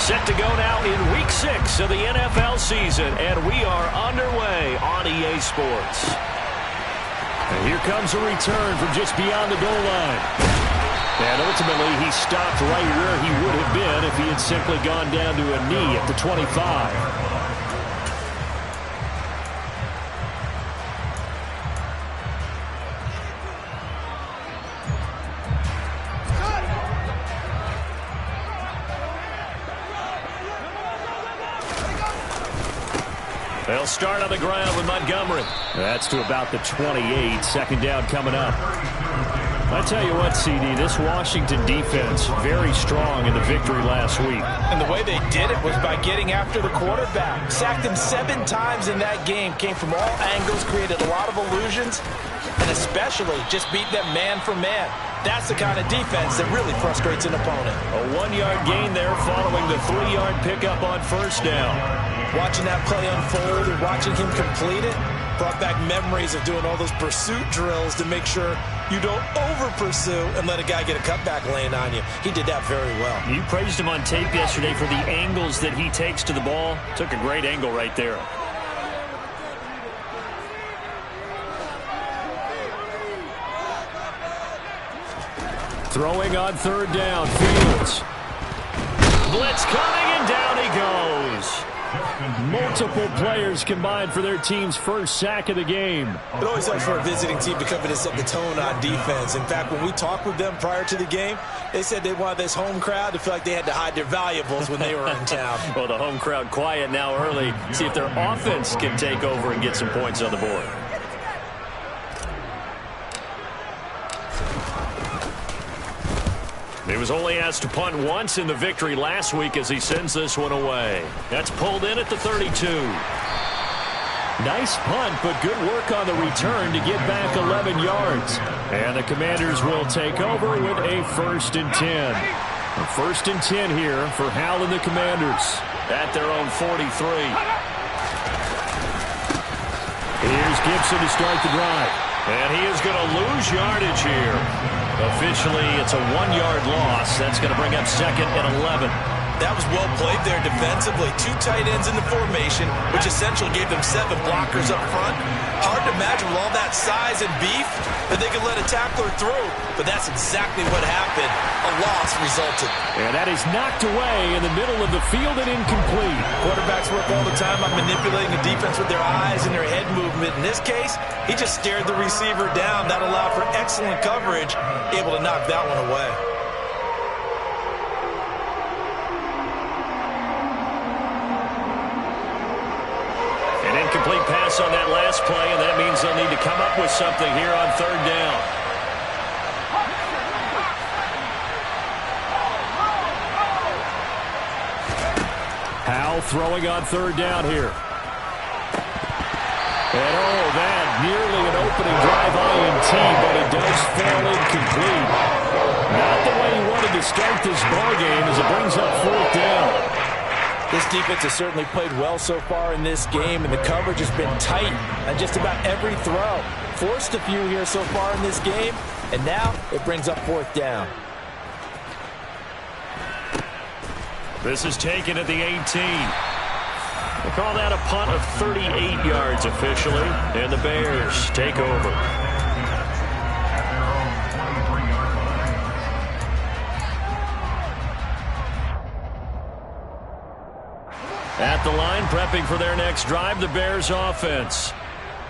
Set to go now in Week 6 of the NFL season, and we are underway on EA Sports. And here comes a return from just beyond the goal line. And ultimately, he stopped right where he would have been if he had simply gone down to a knee at the 25. They'll start on the ground with Montgomery. That's to about the 28. Second down coming up. I tell you what, CD, this Washington defense, very strong in the victory last week. And the way they did it was by getting after the quarterback. Sacked him 7 times in that game. Came from all angles, created a lot of illusions, and especially just beat them man for man. That's the kind of defense that really frustrates an opponent. A 1-yard gain there following the 3-yard pickup on first down. Watching that play unfold and watching him complete it brought back memories of doing all those pursuit drills to make sure you don't over-pursue and let a guy get a cutback lane on you. He did that very well. You praised him on tape yesterday for the angles that he takes to the ball. Took a great angle right there. Throwing on third down, Fields. Blitz coming, and down he goes. Multiple players combined for their team's first sack of the game. It always helps for a visiting team to come in and set the tone on defense. In fact, when we talked with them prior to the game, they said they wanted this home crowd to feel like they had to hide their valuables when they were in town. Well, the home crowd quiet now early. See if their offense can take over and get some points on the board. He was only asked to punt once in the victory last week as he sends this one away. That's pulled in at the 32. Nice punt, but good work on the return to get back 11 yards. And the Commanders will take over with a 1st and 10. A 1st and 10 here for Hal and the Commanders at their own 43. Here's Gibson to start the drive. And he is going to lose yardage here. Officially, it's a 1-yard loss. That's going to bring up 2nd and 11. That was well played there defensively. 2 tight ends in the formation, which essentially gave them 7 blockers up front. Hard to imagine with all that size and beef that they could let a tackler through. But that's exactly what happened. A loss resulted. And that is knocked away in the middle of the field and incomplete. Quarterbacks work all the time on manipulating the defense with their eyes and their head movement. In this case, he just stared the receiver down. That allowed for excellent coverage, able to knock that one away. Incomplete pass on that last play, and that means they'll need to come up with something here on 3rd down. Hal throwing on 3rd down here. And that nearly an opening drive INT, but it does fall incomplete. Not the way he wanted to start this ballgame as it brings up 4th down. This defense has certainly played well so far in this game, and the coverage has been tight on just about every throw. Forced a few here so far in this game, and now it brings up 4th down. This is taken at the 18. We'll call that a punt of 38 yards officially, and the Bears take over. At the line, prepping for their next drive, the Bears offense.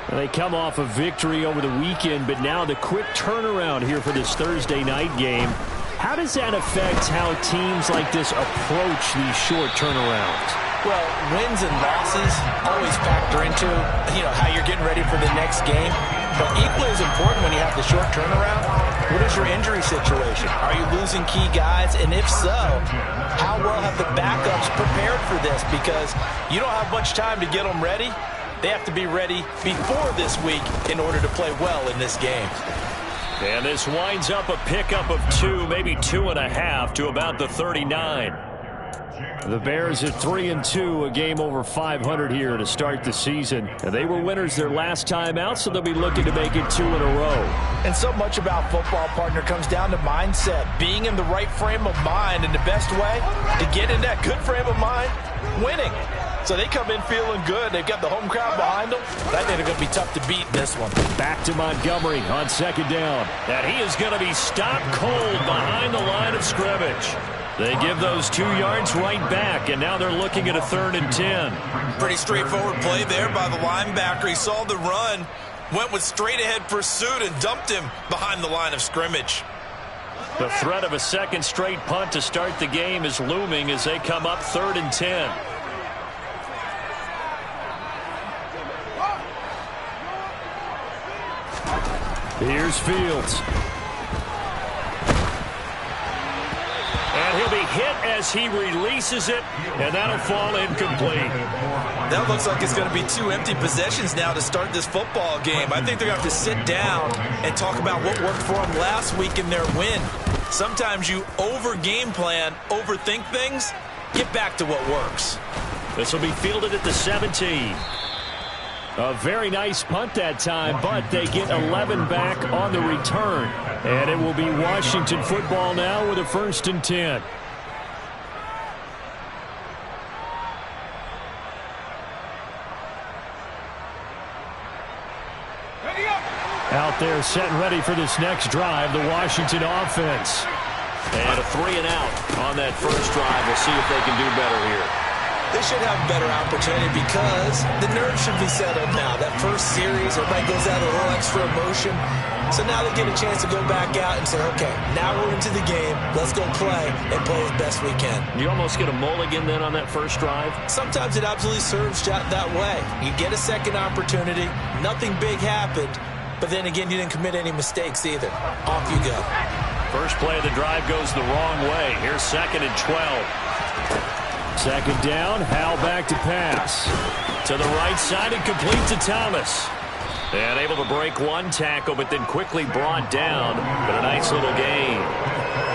They come off a victory over the weekend, but now the quick turnaround here for this Thursday night game. How does that affect how teams like this approach these short turnarounds? Well, wins and losses always factor into, how you're getting ready for the next game. But equally as important when you have the short turnaround, what is your injury situation? Are you losing key guys? And if so, how well have the backups prepared for this? Because you don't have much time to get them ready. They have to be ready before this week in order to play well in this game. And this winds up a pickup of 2, maybe 2.5 to about the 39. The Bears at 3-2, a game over 500 here to start the season. And they were winners their last time out, so they'll be looking to make it 2 in a row. And so much about football, partner, comes down to mindset, being in the right frame of mind, and the best way to get in that good frame of mind, winning. So they come in feeling good. They've got the home crowd behind them. I think they're going to be tough to beat in this one. Back to Montgomery on second down. And he is going to be stopped cold behind the line of scrimmage. They give those 2 yards right back, and now they're looking at a 3rd and 10. Pretty straightforward play there by the linebacker. He saw the run, went with straight-ahead pursuit, and dumped him behind the line of scrimmage. The threat of a second straight punt to start the game is looming as they come up 3rd and 10. Here's Fields. And he'll be hit as he releases it, and that'll fall incomplete. That looks like it's going to be 2 empty possessions now to start this football game. I think they're going to have to sit down and talk about what worked for them last week in their win. Sometimes you over-game plan, overthink things. Get back to what works. This will be fielded at the 17. A very nice punt that time, but they get 11 back on the return. And it will be Washington football now with a 1st and 10. Out there set and ready for this next drive, the Washington offense. And a 3 and out on that first drive. We'll see if they can do better here. They should have a better opportunity because the nerves should be settled now. That first series, everybody goes out a little extra emotion. So now they get a chance to go back out and say, okay, now we're into the game. Let's go play and play as best we can. You almost get a mulligan then on that first drive? Sometimes it absolutely serves that way. You get a second opportunity. Nothing big happened. But then again, you didn't commit any mistakes either. Off you go. First play of the drive goes the wrong way. Here's 2nd and 12. Second down, Howell back to pass. To the right side and complete to Thomas. And able to break one tackle, but then quickly brought down. But a nice little gain.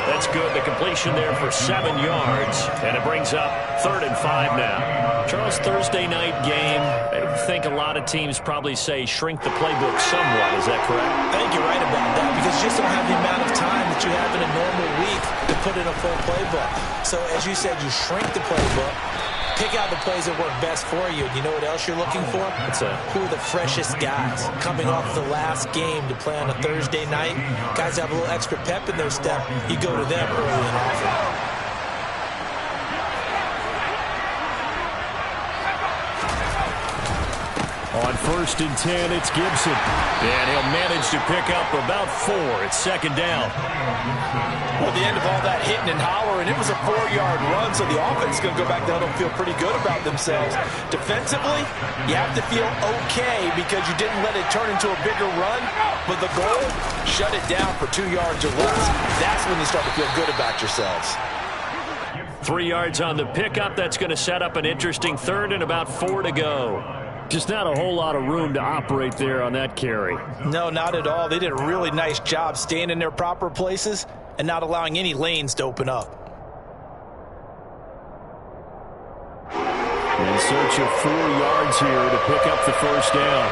That's good. The completion there for 7 yards. And it brings up 3rd and 5 now. Charles, Thursday night game. I think a lot of teams probably say shrink the playbook somewhat. Is that correct? I think you're right about that because you just don't have the amount of time that you have in a normal week to put in a full playbook. So as you said, you shrink the playbook. Pick out the plays that work best for you. You know what else you're looking for? Who are the freshest guys coming off the last game to play on a Thursday night? Guys have a little extra pep in their step. You go to them early and often. On 1st and 10, it's Gibson. And he'll manage to pick up about 4. It's 2nd down. Well, at the end of all that hitting and hollering, it was a 4-yard run, so the offense is going to go back down and feel pretty good about themselves. Defensively, you have to feel okay because you didn't let it turn into a bigger run, but the goal, shut it down for 2 yards or less. That's when you start to feel good about yourselves. 3 yards on the pickup. That's going to set up an interesting 3rd and about 4 to go. Just not a whole lot of room to operate there on that carry. No, not at all. They did a really nice job staying in their proper places and not allowing any lanes to open up. In search of 4 yards here to pick up the first down.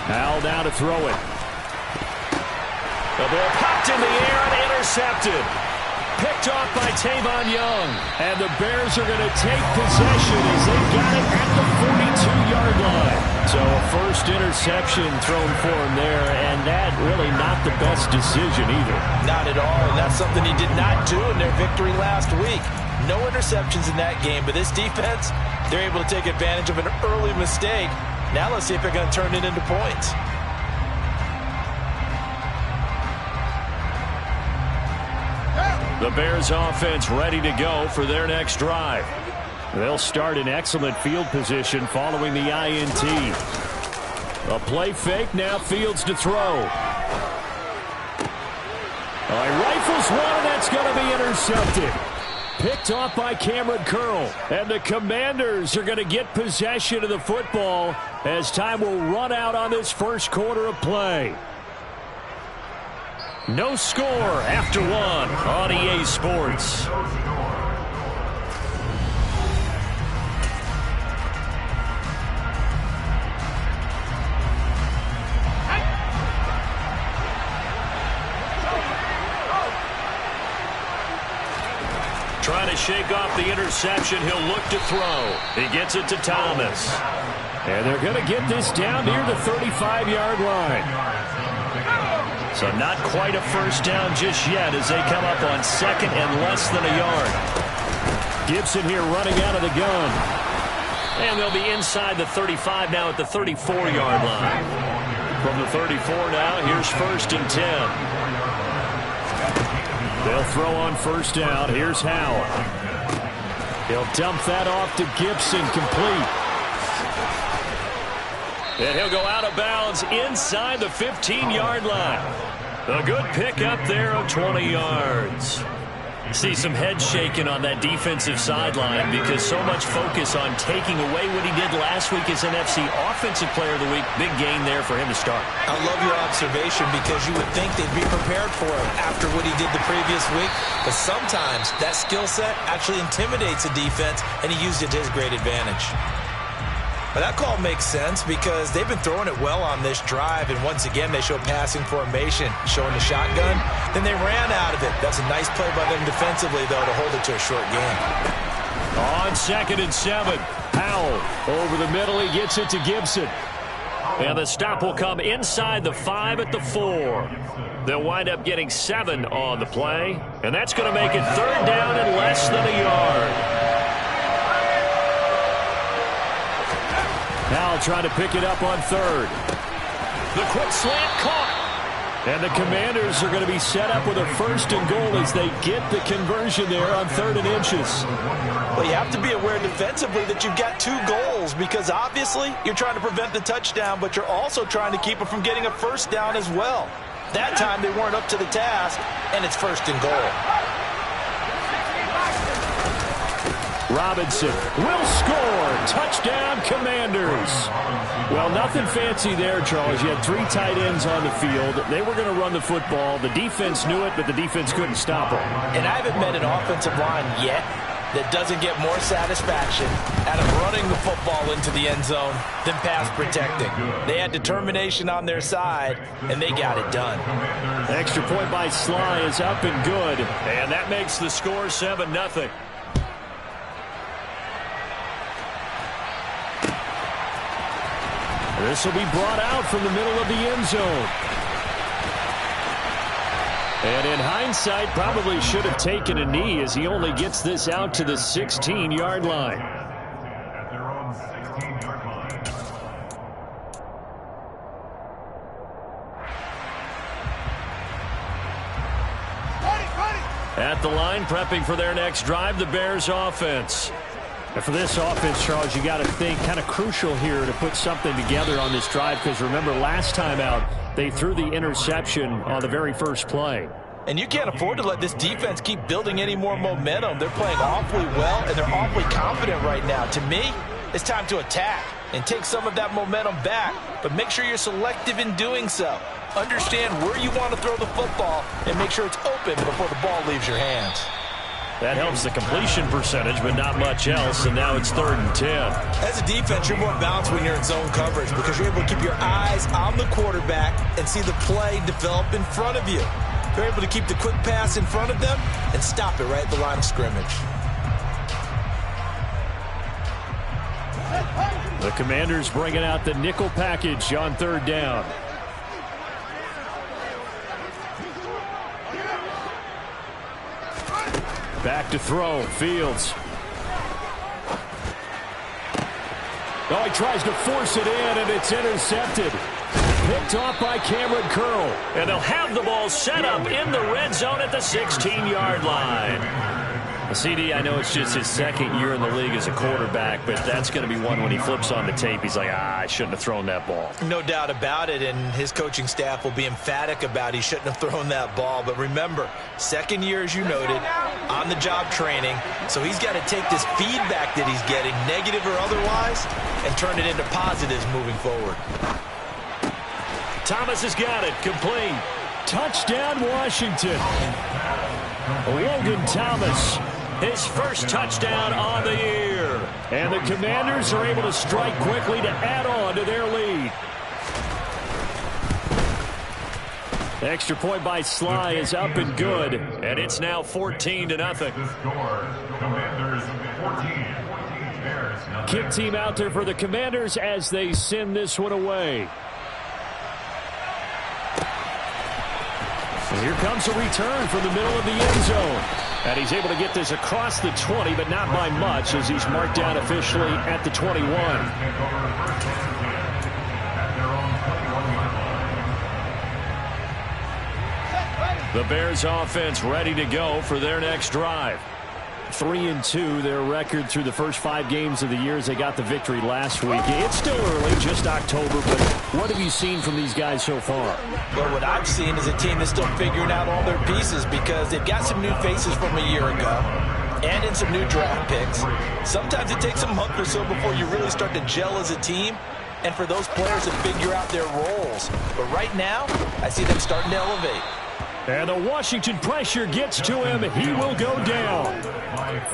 Howell now to throw it. The ball popped in the air and intercepted. Picked off by Tavon Young. And the Bears are going to take possession as they got it at the 42-yard line. So a first interception thrown for him there, and that really not the best decision either. Not at all, and that's something he did not do in their victory last week. No interceptions in that game, but this defense, they're able to take advantage of an early mistake. Now let's see if they're going to turn it into points. The Bears offense ready to go for their next drive. They'll start in excellent field position following the INT. A play fake, now Fields to throw. He rifles one, and that's going to be intercepted. Picked off by Cameron Curl. And the Commanders are going to get possession of the football as time will run out on this first quarter of play. No score after one on EA Sports. Trying to shake off the interception. He'll look to throw. He gets it to Thomas. And they're going to get this down near the 35-yard line. So not quite a first down just yet as they come up on second and less than a yard. Gibson here running out of the gun. And they'll be inside the 35 now at the 34-yard line. From the 34 now, here's 1st and 10. They'll throw on first down. Here's Howell. He'll dump that off to Gibson, complete. And he'll go out of bounds inside the 15-yard line. A good pickup there of 20 yards. See some head shaking on that defensive sideline because so much focus on taking away what he did last week as NFC Offensive Player of the Week. Big gain there for him to start. I love your observation because you would think they'd be prepared for him after what he did the previous week. But sometimes that skill set actually intimidates a defense, and he used it to his great advantage. But that call makes sense because they've been throwing it well on this drive, and once again they show passing formation, showing the shotgun. Then they ran out of it. That's a nice play by them defensively, though, to hold it to a short game. On 2nd and 7, Howell over the middle. He gets it to Gibson. And the stop will come inside the 5 at the 4. They'll wind up getting 7 on the play, and that's going to make it 3rd down and less than a yard. Howell trying to pick it up on 3rd. The quick slant caught. And the Commanders are going to be set up with a 1st and goal as they get the conversion there on 3rd and inches. Well, you have to be aware defensively that you've got 2 goals because obviously you're trying to prevent the touchdown, but you're also trying to keep it from getting a 1st down as well. That time they weren't up to the task, and it's 1st and goal. Robinson will score. Touchdown, Commanders. Well, nothing fancy there, Charles. You had 3 tight ends on the field. They were going to run the football. The defense knew it, but the defense couldn't stop them. And I haven't met an offensive line yet that doesn't get more satisfaction out of running the football into the end zone than pass protecting. They had determination on their side, and they got it done. Extra point by Sly is up and good, and that makes the score 7-0. This will be brought out from the middle of the end zone. And in hindsight, probably should have taken a knee as he only gets this out to the 16-yard line. At the line, prepping for their next drive, the Bears offense. And for this offense, Charles, you got to think kind of crucial here to put something together on this drive because remember last time out, they threw the interception on the very first play. And you can't afford to let this defense keep building any more momentum. They're playing awfully well, and they're awfully confident right now. To me, it's time to attack and take some of that momentum back, but make sure you're selective in doing so. Understand where you want to throw the football and make sure it's open before the ball leaves your hands. That helps the completion percentage, but not much else, and now it's 3rd and 10. As a defense, you're more balanced when you're in zone coverage because you're able to keep your eyes on the quarterback and see the play develop in front of you. You're able to keep the quick pass in front of them and stop it right at the line of scrimmage. The Commanders bringing out the nickel package on 3rd down. Back to throw, Fields. Oh, he tries to force it in, and it's intercepted. Picked off by Cameron Curl. And they'll have the ball set up in the red zone at the 16-yard line. CD, I know it's just his 2nd year in the league as a quarterback, but that's going to be one when he flips on the tape. He's like, I shouldn't have thrown that ball. No doubt about it, and his coaching staff will be emphatic about he shouldn't have thrown that ball. But remember, 2nd year, as you noted, on-the-job training, so he's got to take this feedback that he's getting, negative or otherwise, and turn it into positives moving forward. Thomas has got it, complete. Touchdown, Washington. Logan Thomas, his first touchdown on the year. And the Commanders are able to strike quickly to add on to their lead. The extra point by Sly is up and good. And it's now 14-0. Commanders 14. Kick team out there for the Commanders as they send this one away. And here comes a return from the middle of the end zone. And he's able to get this across the 20, but not by much as he's marked down officially at the 21. The Bears offense ready to go for their next drive. 3-2, their record through the first 5 games of the year as they got the victory last week. It's still early, just October, but what have you seen from these guys so far? Well, what I've seen is a team that's still figuring out all their pieces because they've got some new faces from a year ago and in some new draft picks. Sometimes it takes a month or so before you really start to gel as a team and for those players to figure out their roles. But right now, I see them starting to elevate. And the Washington pressure gets to him. He will go down.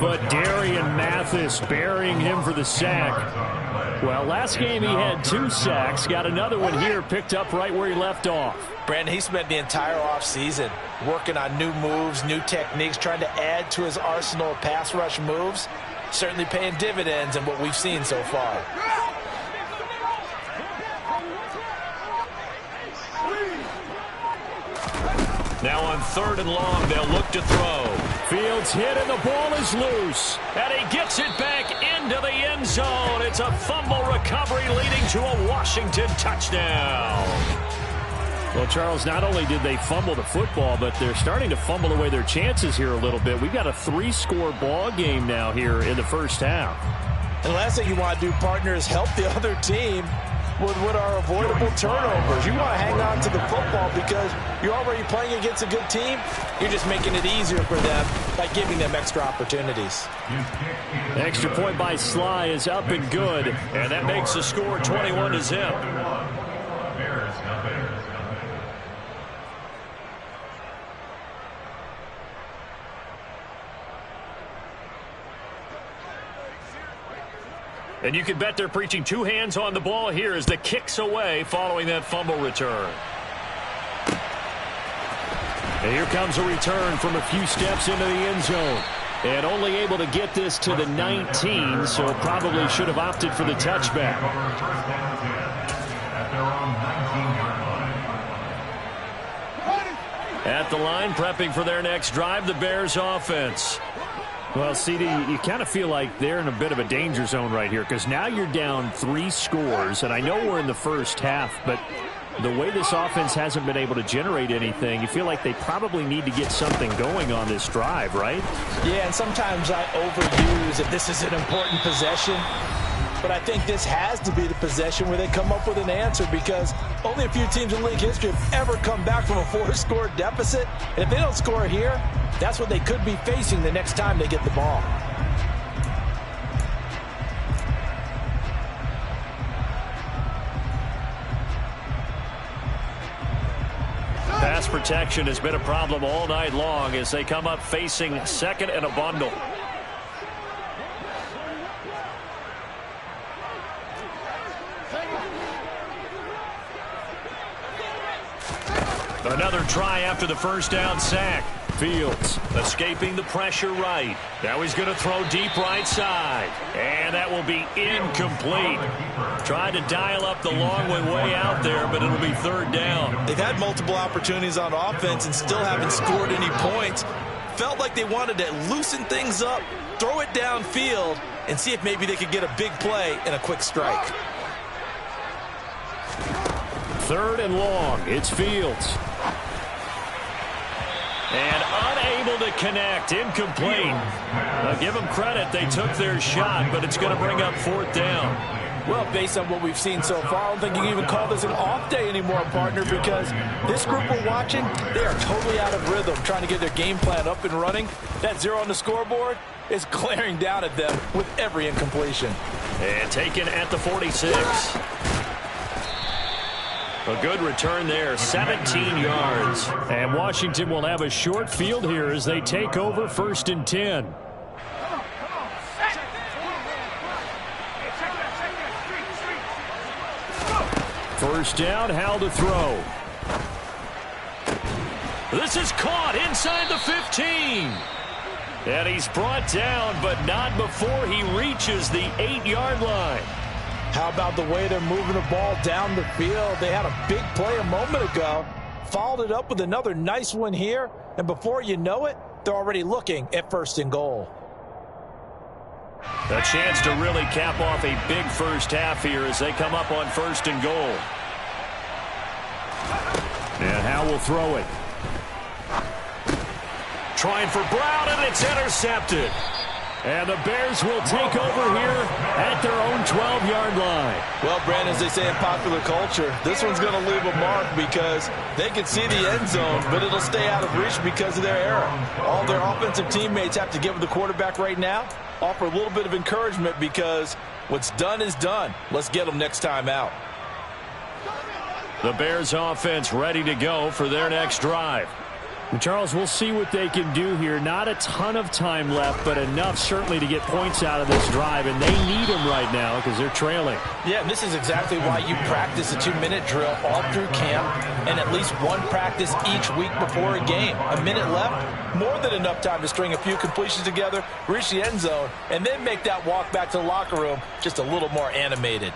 But Darian Mathis burying him for the sack. Well, last game he had 2 sacks. Got another one here, picked up right where he left off. Brandon, he spent the entire offseason working on new moves, new techniques, trying to add to his arsenal of pass rush moves. Certainly paying dividends in what we've seen so far. Now on 3rd and long, they'll look to throw. Fields hit and the ball is loose. And he gets it back into the end zone. It's a fumble recovery leading to a Washington touchdown. Well, Charles, not only did they fumble the football, but they're starting to fumble away their chances here a little bit. We've got a 3-score ball game now here in the first half. And the last thing you want to do, partner, is help the other team with what are avoidable turnovers. You want to hang on to the football because you're already playing against a good team. You're just making it easier for them by giving them extra opportunities. The extra point by Sly is up and good, and that makes the score 21-0. And you can bet they're preaching 2 hands on the ball here as the kick's away following that fumble return. And here comes a return from a few steps into the end zone. And only able to get this to the 19, so probably should have opted for the touchback. At the line, prepping for their next drive, the Bears offense. Well, CD, you kind of feel like they're in a bit of a danger zone right here because now you're down 3 scores, and I know we're in the first half, but the way this offense hasn't been able to generate anything, you feel like they probably need to get something going on this drive, right? Yeah, and sometimes I overuse that this is an important possession, but I think this has to be the possession where they come up with an answer because only a few teams in league history have ever come back from a 4-score deficit, and if they don't score here, that's what they could be facing the next time they get the ball. Pass protection has been a problem all night long as they come up facing 2nd and a bundle. Another try after the first down sack. Fields escaping the pressure right. Now he's going to throw deep right side. And that will be incomplete. Tried to dial up the long way out there, but it'll be 3rd down. They've had multiple opportunities on offense and still haven't scored any points. Felt like they wanted to loosen things up, throw it downfield, and see if maybe they could get a big play and a quick strike. 3rd and long. It's Fields. And unable to connect. Incomplete. Now give them credit. They took their shot, but it's going to bring up 4th down. Well, based on what we've seen so far, I don't think you can even call this an off day anymore, partner, because this group we're watching, they are totally out of rhythm, trying to get their game plan up and running. That 0 on the scoreboard is glaring down at them with every incompletion. And taken at the 46. A good return there, 17 yards. And Washington will have a short field here as they take over 1st and 10. First down, Howell to throw. This is caught inside the 15. And he's brought down, but not before he reaches the 8-yard line. How about the way they're moving the ball down the field? They had a big play a moment ago, followed it up with another nice one here, and before you know it, they're already looking at 1st and goal. A chance to really cap off a big first half here as they come up on 1st and goal. And Howell will throw it. Trying for Brown, and it's intercepted. And the Bears will take over here at their own 12-yard line. Well, Brandon, as they say in popular culture, this one's going to leave a mark because they can see the end zone, but it'll stay out of reach because of their error. All their offensive teammates have to give the quarterback right now, offer a little bit of encouragement because what's done is done. Let's get them next time out. The Bears offense ready to go for their next drive. Charles, we'll see what they can do here. Not a ton of time left, but enough certainly to get points out of this drive, and they need them right now because they're trailing. Yeah, and this is exactly why you practice a 2-minute drill all through camp and at least one practice each week before a game. A minute left, more than enough time to string a few completions together, reach the end zone, and then make that walk back to the locker room just a little more animated.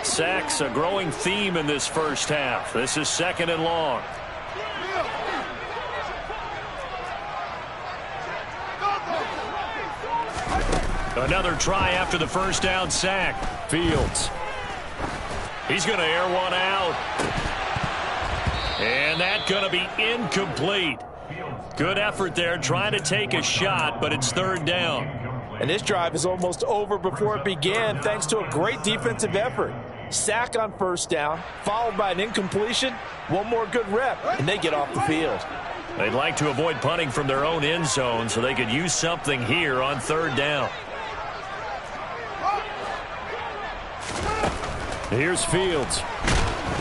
Sacks, a growing theme in this first half. This is 2nd and long. Another try after the first down sack. Fields. He's going to air one out. And that's going to be incomplete. Good effort there trying to take a shot, but it's 3rd down. And this drive is almost over before it began thanks to a great defensive effort. Sack on 1st down, followed by an incompletion. One more good rep, and they get off the field. They'd like to avoid punting from their own end zone so they could use something here on 3rd down. Here's Fields.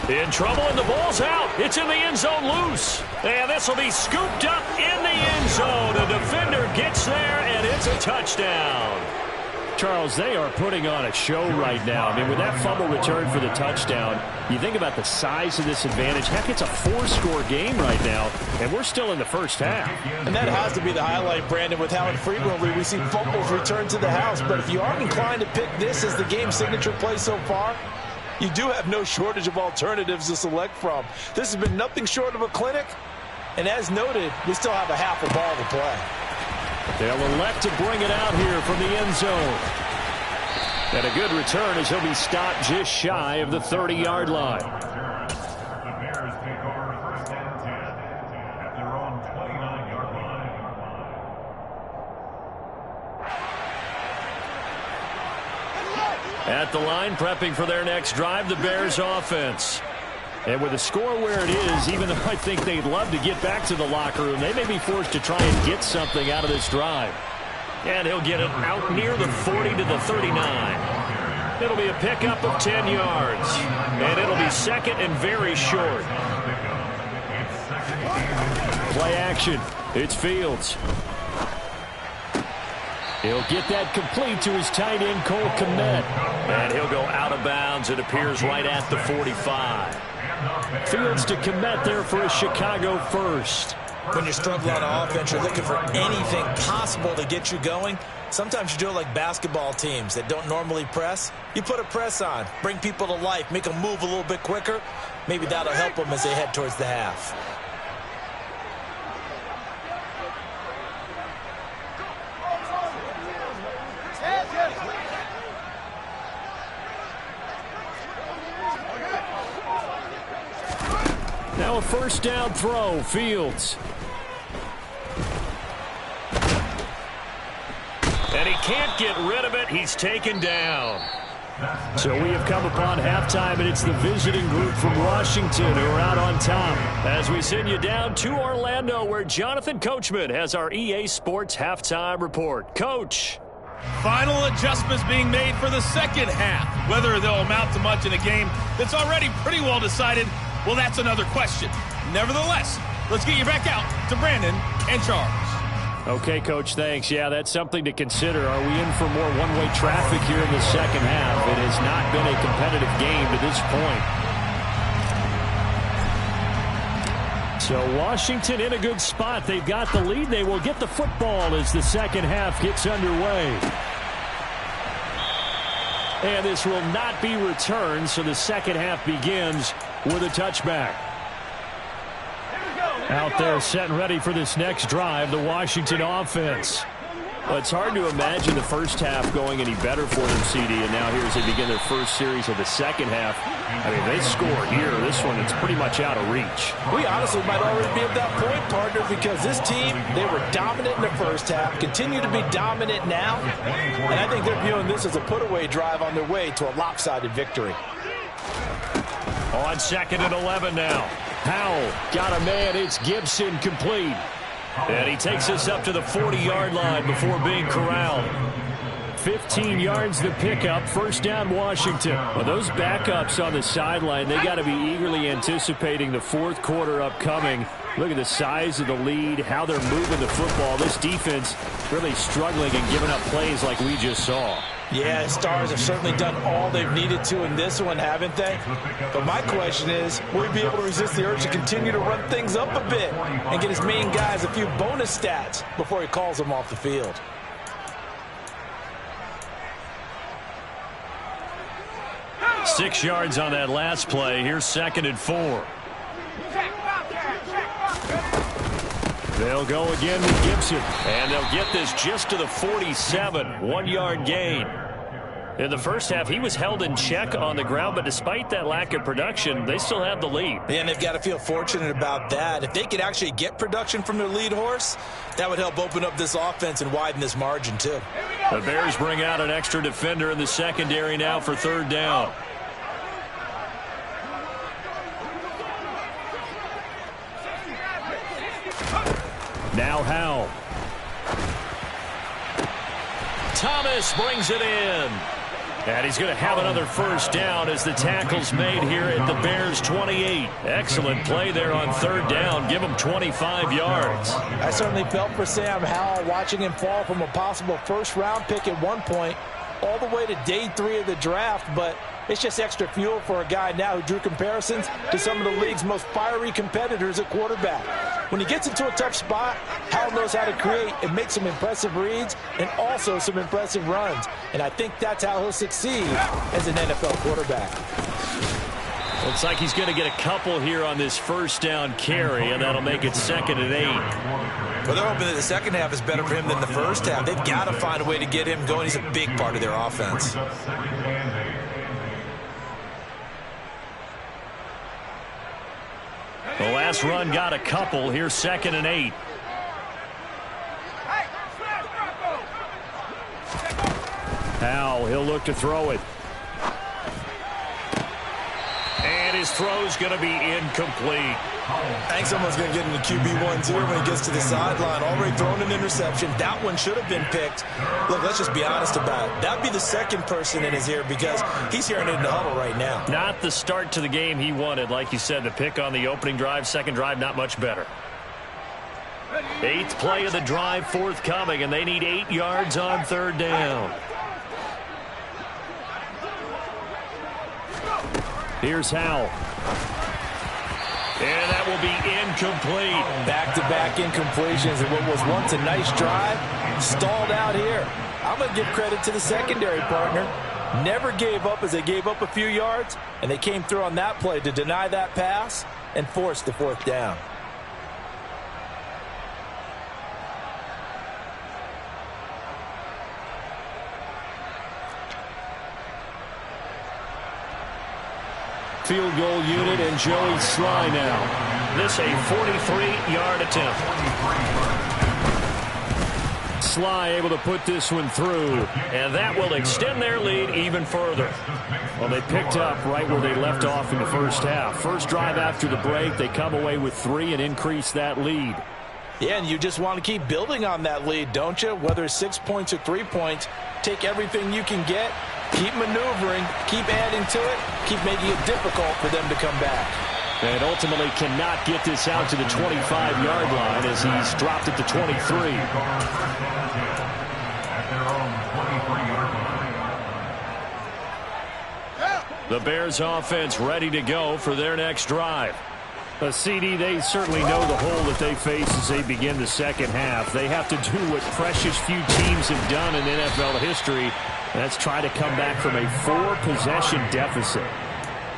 In trouble, and the ball's out. It's in the end zone loose. And this will be scooped up in the end zone. The defender gets there, and it's a touchdown. Charles, they are putting on a show right now. I mean, with that fumble return for the touchdown, you think about the size of this advantage. Heck, it's a 4-score game right now, and we're still in the first half. And that has to be the highlight, Brandon, with how infrequently we see fumbles return to the house. But if you aren't inclined to pick this as the game signature play so far, you do have no shortage of alternatives to select from. This has been nothing short of a clinic, and as noted, we still have a half a ball to play. They'll elect to bring it out here from the end zone. And a good return as he'll be stopped just shy of the 30-yard line. The Bears take over 1st and 10 at their own 29-yard line. At the line, prepping for their next drive, the Bears offense. And with the score where it is, even though I think they'd love to get back to the locker room, they may be forced to try and get something out of this drive. And he'll get it out near the 40 to the 39. It'll be a pickup of 10 yards. And it'll be 2nd and very short. Play action. It's Fields. He'll get that complete to his tight end, Cole Kmet. And he'll go out of bounds. It appears right at the 45. Fields to Kmet there for a Chicago first. When you're struggling on offense, you're looking for anything possible to get you going. Sometimes you do it like basketball teams that don't normally press. You put a press on, bring people to life, make them move a little bit quicker. Maybe that'll help them as they head towards the half. Now a first down throw, Fields. And he can't get rid of it. He's taken down. So we have come upon halftime, and it's the visiting group from Washington who are out on top. As we send you down to Orlando, where Jonathan Coachman has our EA Sports halftime report. Coach. Final adjustments being made for the second half. Whether they'll amount to much in a game that's already pretty well decided, well, that's another question. Nevertheless, let's get you back out to Brandon and Charles. Okay, Coach, thanks. Yeah, that's something to consider. Are we in for more one-way traffic here in the second half? It has not been a competitive game to this point. So Washington in a good spot. They've got the lead. They will get the football as the second half gets underway. And this will not be returned, so the second half begins with a touchback. Out there set and ready for this next drive, the Washington offense. Well, it's hard to imagine the first half going any better for them, CD, and now here as they begin their first series of the second half. I mean, they score here. This one, it's pretty much out of reach. We honestly might already be at that point, partner, because this team, they were dominant in the first half, continue to be dominant now, and I think they're viewing this as a put-away drive on their way to a lopsided victory. On 2nd and 11 now. Howell got a man. It's Gibson complete. And he takes us up to the 40-yard line before being corralled. 15 yards the pickup. First down, Washington. Well, those backups on the sideline, they got to be eagerly anticipating the fourth quarter upcoming. Look at the size of the lead, how they're moving the football. This defense really struggling and giving up plays like we just saw. Yeah, Stars have certainly done all they've needed to in this one, haven't they? But my question is, will he be able to resist the urge to continue to run things up a bit and get his main guys a few bonus stats before he calls them off the field? Six yards on that last play. Here's 2nd and 4. They'll go again with Gibson. And they'll get this just to the 47. 1-yard gain. In the first half, he was held in check on the ground, but despite that lack of production, they still have the lead. And they've got to feel fortunate about that. If they could actually get production from their lead horse, that would help open up this offense and widen this margin, too. The Bears bring out an extra defender in the secondary now for 3rd down. Now Howell. Thomas brings it in. And he's going to have another first down as the tackle's made here at the Bears 28. Excellent play there on 3rd down. Give him 25 yards. I certainly felt for Sam Howell watching him fall from a possible first-round pick at one point all the way to day 3 of the draft, but it's just extra fuel for a guy now who drew comparisons to some of the league's most fiery competitors at quarterback. When he gets into a tough spot, Howell knows how to create and make some impressive reads and also some impressive runs. And I think that's how he'll succeed as an NFL quarterback. Looks like he's going to get a couple here on this first down carry, and that'll make it 2nd and 8. Well, they're hoping that the second half is better for him than the first half. They've got to find a way to get him going. He's a big part of their offense. The last run got a couple. Here's 2nd and 8. Howell, he'll look to throw it. And his throw's going to be incomplete. I think someone's going to get into QB1 here when he gets to the sideline. Already thrown an interception. That one should have been picked. Look, let's just be honest about it. That'd be the second person in his ear because he's hearing it in the huddle right now. Not the start to the game he wanted. Like you said, the pick on the opening drive, second drive, not much better. 8th play of the drive forthcoming, and they need 8 yards on 3rd down. Here's Howell. And that will be incomplete. Back-to-back incompletions and what was once a nice drive stalled out here. I'm going to give credit to the secondary partner. Never gave up as they gave up a few yards, and they came through on that play to deny that pass and force the 4th down. Field goal unit and Joey Sly now. This a 43-yard attempt. Sly able to put this one through, and that will extend their lead even further. Well, they picked up right where they left off in the first half. First drive after the break, they come away with 3 and increase that lead. Yeah, and you just want to keep building on that lead, don't you? Whether it's 6 points or 3 points, take everything you can get, keep maneuvering, keep adding to it, keep making it difficult for them to come back. And ultimately cannot get this out to the 25-yard line as he's dropped it to 23. The Bears offense ready to go for their next drive. CD, they certainly know the hole that they face as they begin the second half. They have to do what precious few teams have done in NFL history. That's try to come back from a 4-possession deficit.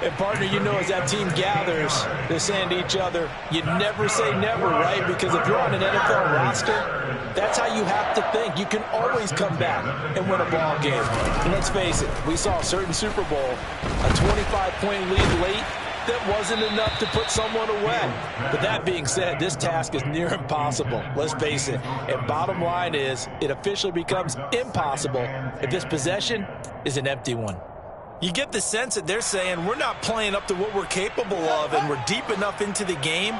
And, partner, you know, as that team gathers, they're saying to each other, you never say never, right? Because if you're on an NFL roster, that's how you have to think. You can always come back and win a ball game. And let's face it, we saw a certain Super Bowl, a 25-point lead late, that wasn't enough to put someone away. But that being said, this task is near impossible. Let's face it. And bottom line is, it officially becomes impossible if this possession is an empty one. You get the sense that they're saying we're not playing up to what we're capable of, and we're deep enough into the game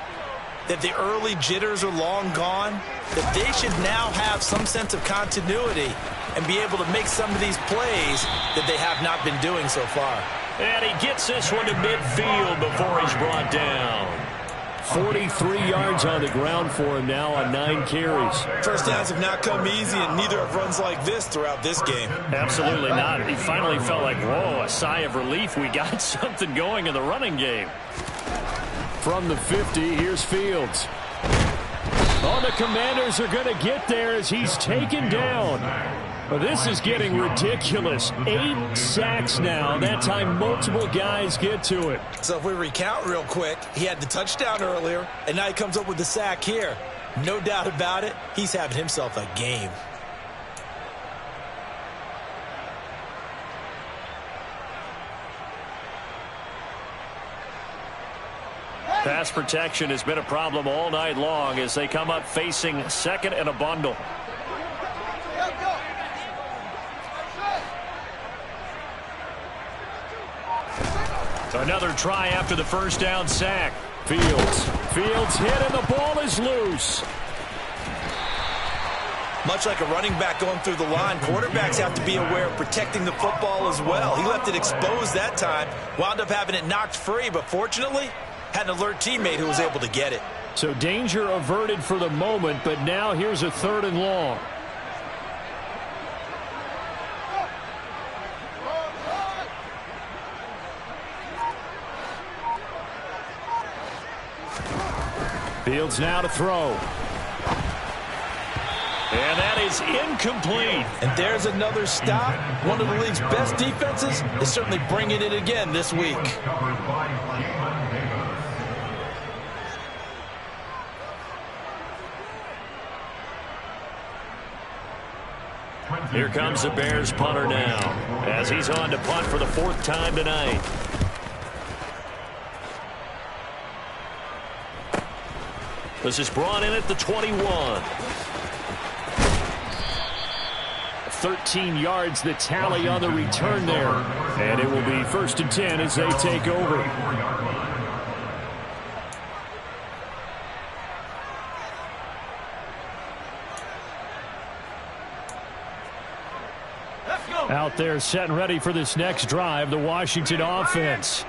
that the early jitters are long gone, that they should now have some sense of continuity and be able to make some of these plays that they have not been doing so far. And he gets this one to midfield before he's brought down. 43 yards on the ground for him now on 9 carries. First downs have not come easy, and neither have runs like this throughout this game. Absolutely not. He finally felt like, whoa, a sigh of relief. We got something going in the running game. From the 50, here's Fields. Oh, the Commanders are going to get there as he's taken down. Well, this is getting ridiculous. 8 sacks now. That time multiple guys get to it. So if we recount real quick, he had the touchdown earlier, and now he comes up with the sack here. No doubt about it, he's having himself a game. Pass protection has been a problem all night long as they come up facing second and a bundle. Another try after the first down sack. Fields hit and the ball is loose. Much like a running back going through the line, quarterbacks have to be aware of protecting the football as well. He left it exposed that time, wound up having it knocked free, but fortunately had an alert teammate who was able to get it. So danger averted for the moment, but now here's a 3rd and long. Fields now to throw. And that is incomplete. And there's another stop. One of the league's best defenses is certainly bringing it again this week. Here comes the Bears punter now as he's on to punt for the 4th time tonight. This is brought in at the 21. 13 yards the tally on the return there. And it will be 1st and 10 as they take over. Out there set and ready for this next drive, the Washington offense.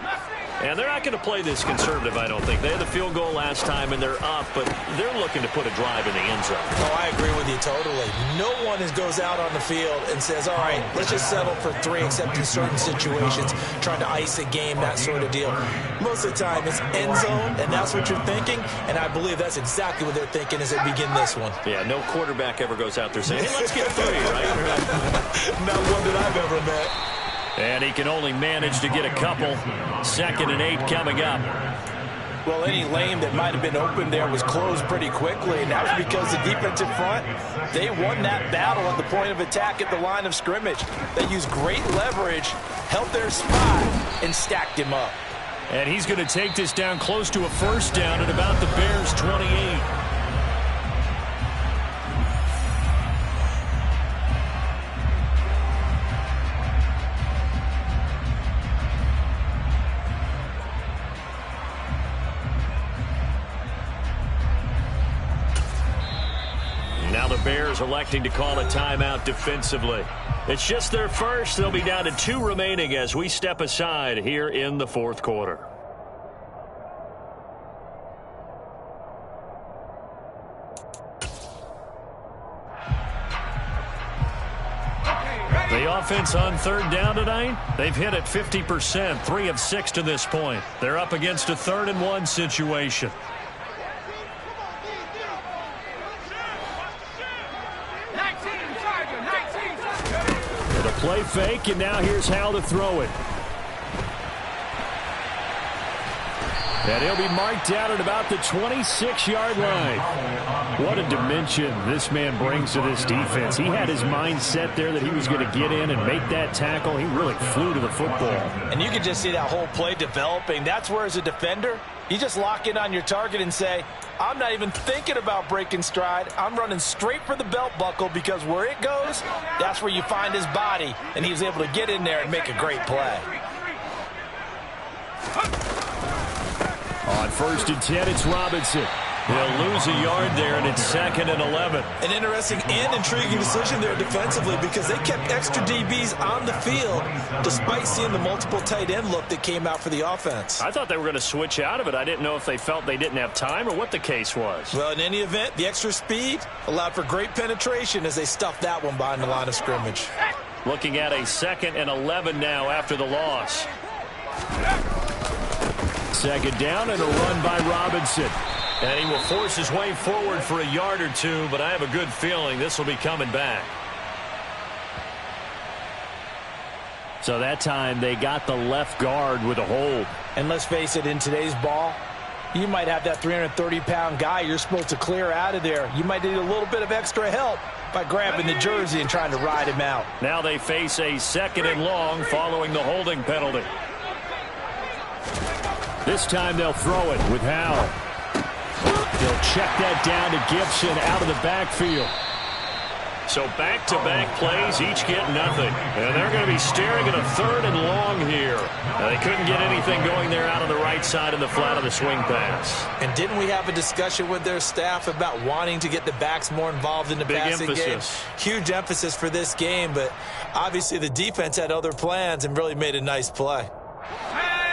And they're not going to play this conservative, I don't think. They had the field goal last time, and they're up, but they're looking to put a drive in the end zone. Oh, I agree with you totally. No one goes out on the field and says, all right, let's just settle for 3, except in certain situations, trying to ice a game, that sort of deal. Most of the time, it's end zone, and that's what you're thinking, and I believe that's exactly what they're thinking as they begin this one. Yeah, no quarterback ever goes out there saying, hey, let's get 3, right? Not one that I've ever met. And he can only manage to get a couple. 2nd and 8 coming up. Well, any lane that might have been open there was closed pretty quickly, and that was because the defensive front, they won that battle at the point of attack at the line of scrimmage. They used great leverage, held their spot, and stacked him up. And he's going to take this down close to a 1st down at about the Bears' 28. Bears electing to call a timeout defensively. It's just their first. They'll be down to 2 remaining as we step aside here in the fourth quarter. The offense on third down tonight, they've hit it 50%, 3 of 6 to this point. They're up against a 3rd-and-1 situation. The play fake, and now here's how to throw it. And he'll be marked down at about the 26-yard line. What a dimension this man brings to this defense. He had his mind set there that he was going to get in and make that tackle. He really flew to the football. And you can just see that whole play developing. That's where, as a defender, you just lock in on your target and say, I'm not even thinking about breaking stride. I'm running straight for the belt buckle, because where it goes, that's where you find his body. And he was able to get in there and make a great play. On 1st and 10, it's Robinson. He'll lose a yard there, and it's 2nd and 11. An interesting and intriguing decision there defensively, because they kept extra DBs on the field despite seeing the multiple tight end look that came out for the offense. I thought they were going to switch out of it. I didn't know if they felt they didn't have time or what the case was. Well, in any event, the extra speed allowed for great penetration as they stuffed that one behind the line of scrimmage. Looking at a 2nd and 11 now after the loss. 2nd down and a run by Robinson. And he will force his way forward for a yard or 2, but I have a good feeling this will be coming back. So that time they got the left guard with a hold. And let's face it, in today's ball, you might have that 330-pound guy you're supposed to clear out of there. You might need a little bit of extra help by grabbing the jersey and trying to ride him out. Now they face a 2nd and long following the holding penalty. This time they'll throw it with Howell. They'll check that down to Gibson out of the backfield. So back-to-back plays, each get nothing. And they're going to be staring at a 3rd and long here. They couldn't get anything going there out of the right side of the flat of the swing pass. And didn't we have a discussion with their staff about wanting to get the backs more involved in the passing game? Huge emphasis for this game, but obviously the defense had other plans and really made a nice play.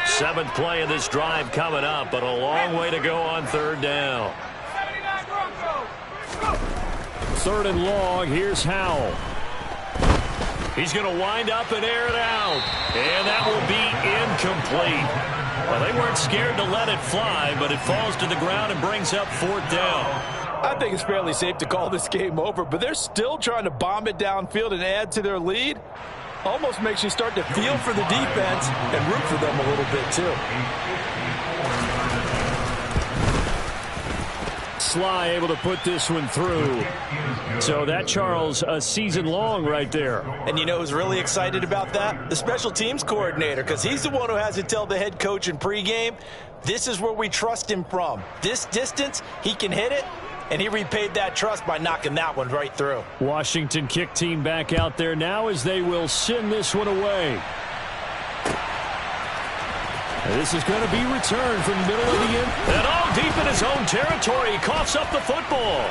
7th play of this drive coming up, but a long way to go on 3rd down. 3rd and long, here's Howell. He's going to wind up and air it out. And that will be incomplete. Well, they weren't scared to let it fly, but it falls to the ground and brings up 4th down. I think it's fairly safe to call this game over, but they're still trying to bomb it downfield and add to their lead. Almost makes you start to feel for the defense and root for them a little bit, too. Sly able to put this one through. So that, Charles, a season long right there. And you know who's really excited about that? The special teams coordinator, because he's the one who has to tell the head coach in pregame, this is where we trust him from. This distance, he can hit it. And he repaid that trust by knocking that one right through. Washington kick team back out there now as they will send this one away. And this is going to be returned from the middle of the end. And all deep in his own territory. He coughs up the football.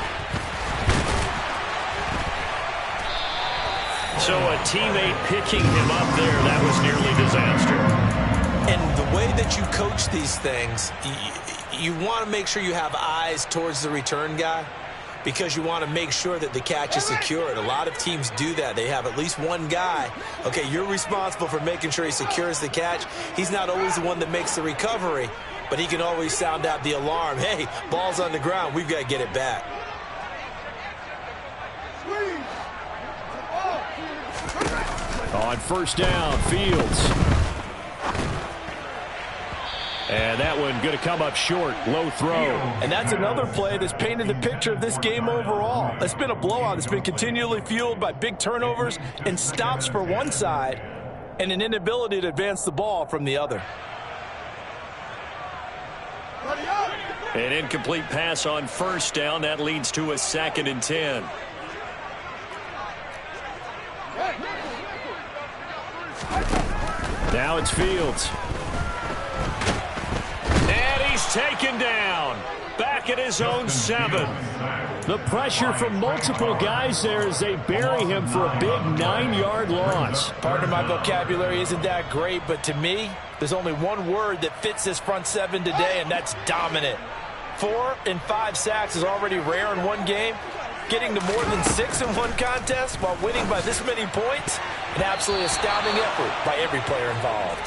So a teammate picking him up there, that was nearly disaster. And the way that you coach these things, you want to make sure you have eyes towards the return guy, because you want to make sure that the catch is secured. A lot of teams do that. They have at least one guy. Okay, you're responsible for making sure he secures the catch. He's not always the one that makes the recovery, but he can always sound out the alarm. Hey, ball's on the ground. We've got to get it back. On 1st down, Fields. And that one going to come up short, low throw. And that's another play that's painted the picture of this game overall. It's been a blowout. It's been continually fueled by big turnovers and stops for one side and an inability to advance the ball from the other. An incomplete pass on 1st down. That leads to a 2nd and 10. Now it's Fields. And he's taken down. Back back at his own 7. The pressure from multiple guys there as they bury him for a big 9-yard loss. Part of my vocabulary isn't that great, but to me, there's only one word that fits this front 7 today, and that's dominant. 4 and 5 sacks is already rare in one game. Getting to more than 6 in one contest while winning by this many points, an absolutely astounding effort by every player involved.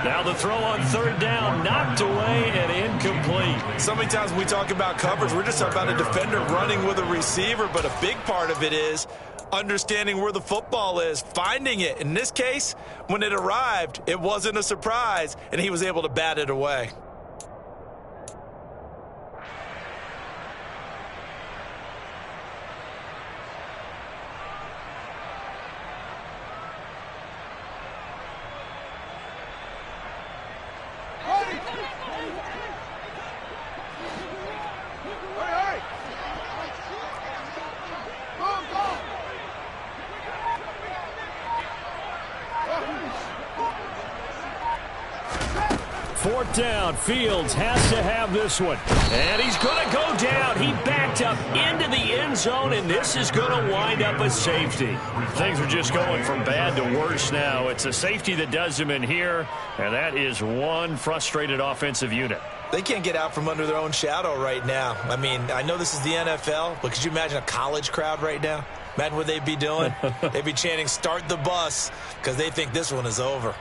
Now the throw on 3rd down, knocked away and incomplete. So many times when we talk about coverage, we're just talking about a defender running with a receiver, but a big part of it is understanding where the football is, finding it. In this case, when it arrived, it wasn't a surprise, and he was able to bat it away. Fourth down, Fields has to have this one. And he's going to go down. He backed up into the end zone, and this is going to wind up a safety. Things are just going from bad to worse now. It's a safety that does him in here, and that is one frustrated offensive unit. They can't get out from under their own shadow right now. I mean, I know this is the NFL, but could you imagine a college crowd right now? Imagine what they'd be doing. They'd be chanting, "Start the bus," because they think this one is over.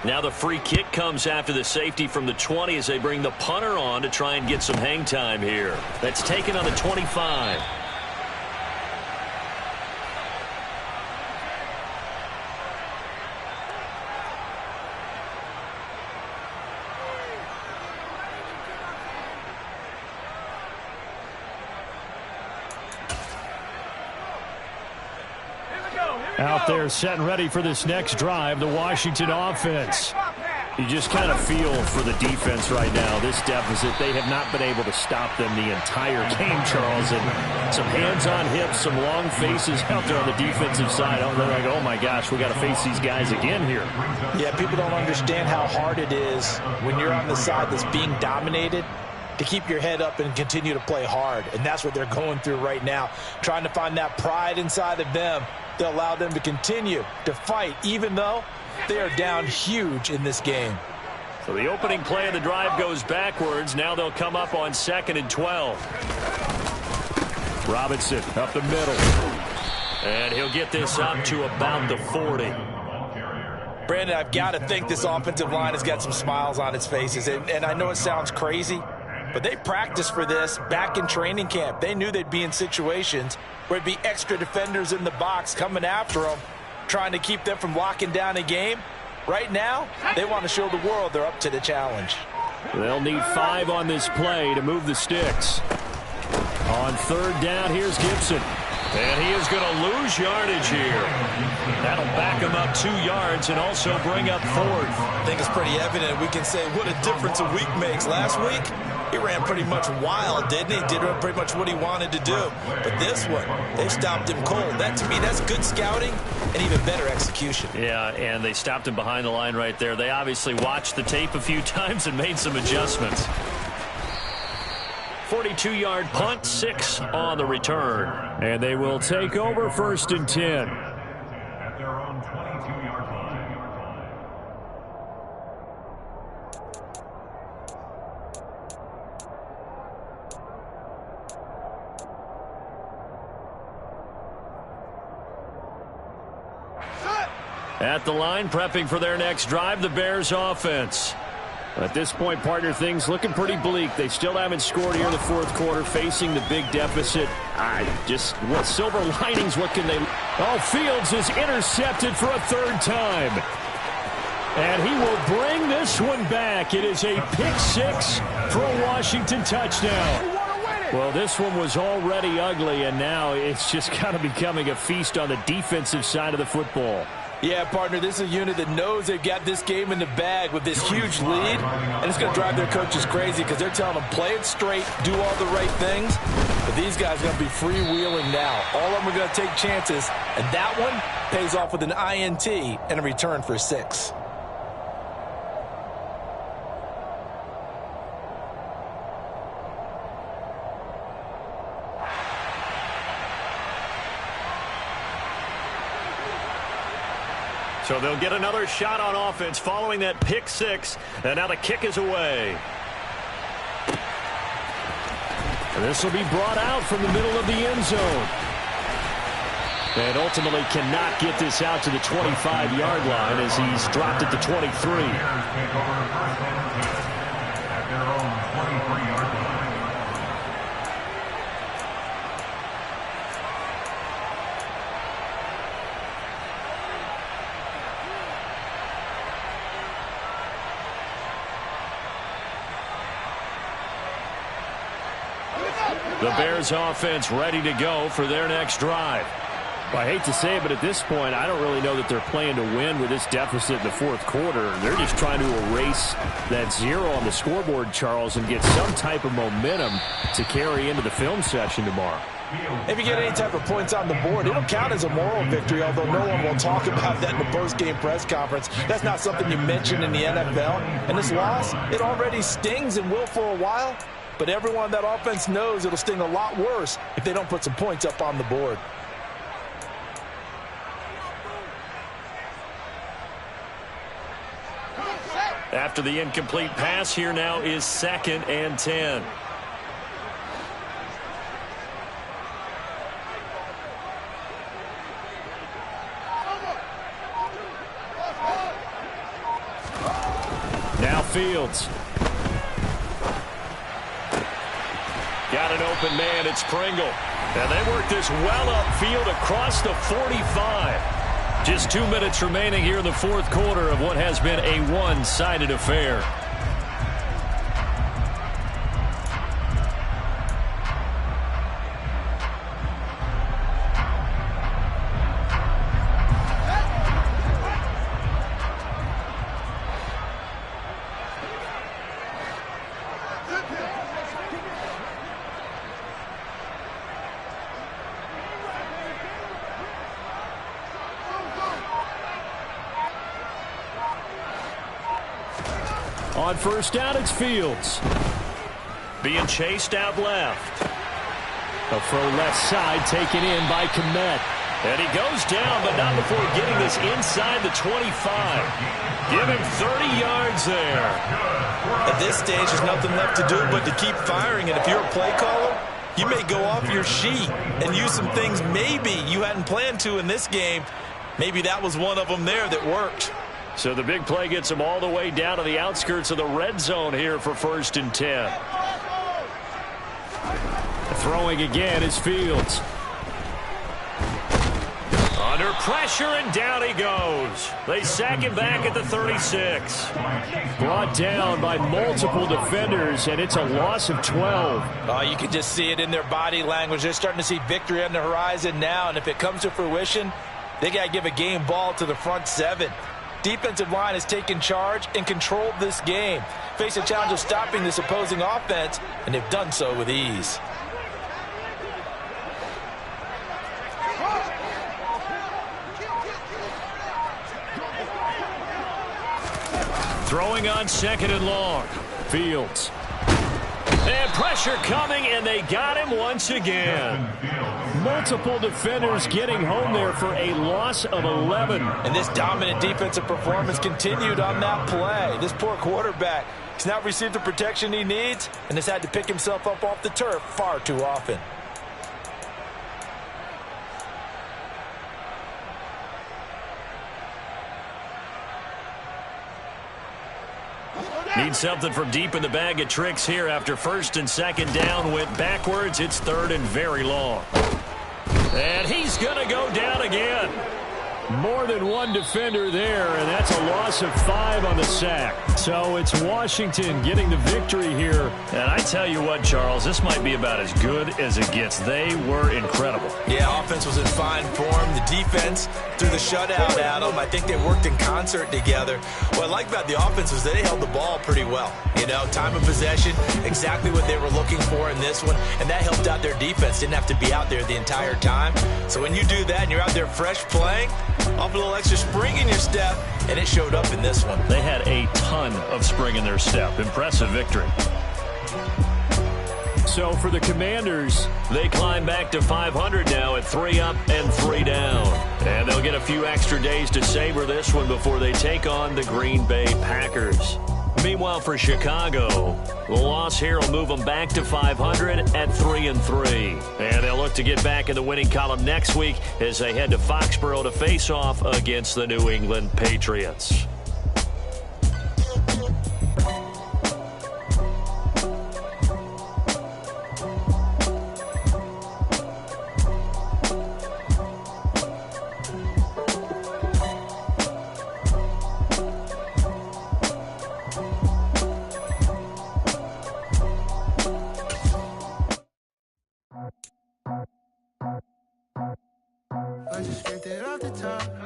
Now the free kick comes after the safety from the 20 as they bring the punter on to try and get some hang time here. That's taken on the 25. Out there set and ready for this next drive, the Washington offense. You just kind of feel for the defense right now. This deficit, they have not been able to stop them the entire game, Charles. And some hands on hips, some long faces out there on the defensive side. They're like, oh my gosh, we got to face these guys again here. Yeah, people don't understand how hard it is when you're on the side that's being dominated to keep your head up and continue to play hard. And that's what they're going through right now, trying to find that pride inside of them to allow them to continue to fight, even though they are down huge in this game. So the opening play of the drive goes backwards. Now they'll come up on 2nd and 12. Robinson up the middle. And he'll get this up to about the 40. Brandon, I've got to think this offensive line has got some smiles on its faces. And I know it sounds crazy, but they practiced for this back in training camp. They knew they'd be in situations where it'd be extra defenders in the box coming after them, trying to keep them from locking down a game. Right now, they want to show the world they're up to the challenge. They'll need 5 on this play to move the sticks. On 3rd down, here's Gibson. And he is going to lose yardage here. That'll back him up 2 yards and also bring up 4th. I think it's pretty evident. We can say what a difference a week makes. Last week, he ran pretty much wild, didn't he? Did pretty much what he wanted to do. But this one, they stopped him cold. That, to me, that's good scouting and even better execution. Yeah, and they stopped him behind the line right there. They obviously watched the tape a few times and made some adjustments. 42-yard punt, 6 on the return. And they will take over 1st and 10. At their own 22-yard line. At the line, prepping for their next drive, the Bears offense. At this point, partner, things looking pretty bleak. They still haven't scored here in the 4th quarter, facing the big deficit. What silver linings, what can they... Oh, Fields is intercepted for a 3rd time. And he will bring this one back. It is a pick 6 for a Washington touchdown. Well, this one was already ugly, and now it's just kind of becoming a feast on the defensive side of the football. Yeah, partner, this is a unit that knows they've got this game in the bag with this huge lead, and it's going to drive their coaches crazy because they're telling them, play it straight, do all the right things, but these guys are going to be freewheeling now. All of them are going to take chances, and that one pays off with an INT and a return for 6. So they'll get another shot on offense following that pick six. And now the kick is away. And this will be brought out from the middle of the end zone. And ultimately cannot get this out to the 25-yard line as he's dropped at the 23. The Bears offense ready to go for their next drive. Well, I hate to say it, but at this point, I don't really know that they're playing to win with this deficit in the fourth quarter. They're just trying to erase that zero on the scoreboard, Charles, and get some type of momentum to carry into the film session tomorrow. If you get any type of points on the board, it'll count as a moral victory, although no one will talk about that in the post-game press conference. That's not something you mention in the NFL. And this loss, it already stings and will for a while, but everyone on that offense knows it'll sting a lot worse if they don't put some points up on the board. After the incomplete pass, here now is 2nd and 10. Now Fields. Got an open man, it's Pringle. And they work this well upfield across the 45. Just 2 minutes remaining here in the fourth quarter of what has been a one-sided affair. On first down, it's Fields. Being chased out left. A throw left side taken in by Kmet. And he goes down, but not before getting this inside the 25. Give him 30 yards there. At this stage, there's nothing left to do but to keep firing. And if you're a play caller, you may go off your sheet and use some things maybe you hadn't planned to in this game. Maybe that was one of them there that worked. So the big play gets him all the way down to the outskirts of the red zone here for 1st and 10. Throwing again is Fields. Under pressure, and down he goes. They sack him back at the 36. Brought down by multiple defenders, and it's a loss of 12. Oh, you can just see it in their body language. They're starting to see victory on the horizon now, and if it comes to fruition, they got to give a game ball to the front seven. Defensive line has taken charge and controlled this game. Face a challenge of stopping this opposing offense, and they've done so with ease. Throwing on 2nd and long. Fields. And pressure coming, and they got him once again. Multiple defenders getting home there for a loss of 11. And this dominant defensive performance continued on that play. This poor quarterback, he's not received the protection he needs and has had to pick himself up off the turf far too often. Need something from deep in the bag of tricks here after 1st and 2nd down. Went backwards. It's 3rd and very long. And he's going to go down again. More than one defender there, and that's a loss of 5 on the sack. So it's Washington getting the victory here. And I tell you what, Charles, this might be about as good as it gets. They were incredible. Yeah, offense was in fine form. The defense threw the shutout at them. I think they worked in concert together. What I like about the offense was they held the ball pretty well. You know, time of possession, exactly what they were looking for in this one, and that helped out their defense. Didn't have to be out there the entire time. So when you do that and you're out there fresh playing, off a little extra spring in your step, and it showed up in this one. They had a ton of spring in their step. Impressive victory. So for the Commanders, they climb back to 500 now at 3 up and 3 down. And they'll get a few extra days to savor this one before they take on the Green Bay Packers. Meanwhile, for Chicago, the loss here will move them back to 500 at 3 and 3. And they'll look to get back in the winning column next week as they head to Foxborough to face off against the New England Patriots. I just scraped it off the top.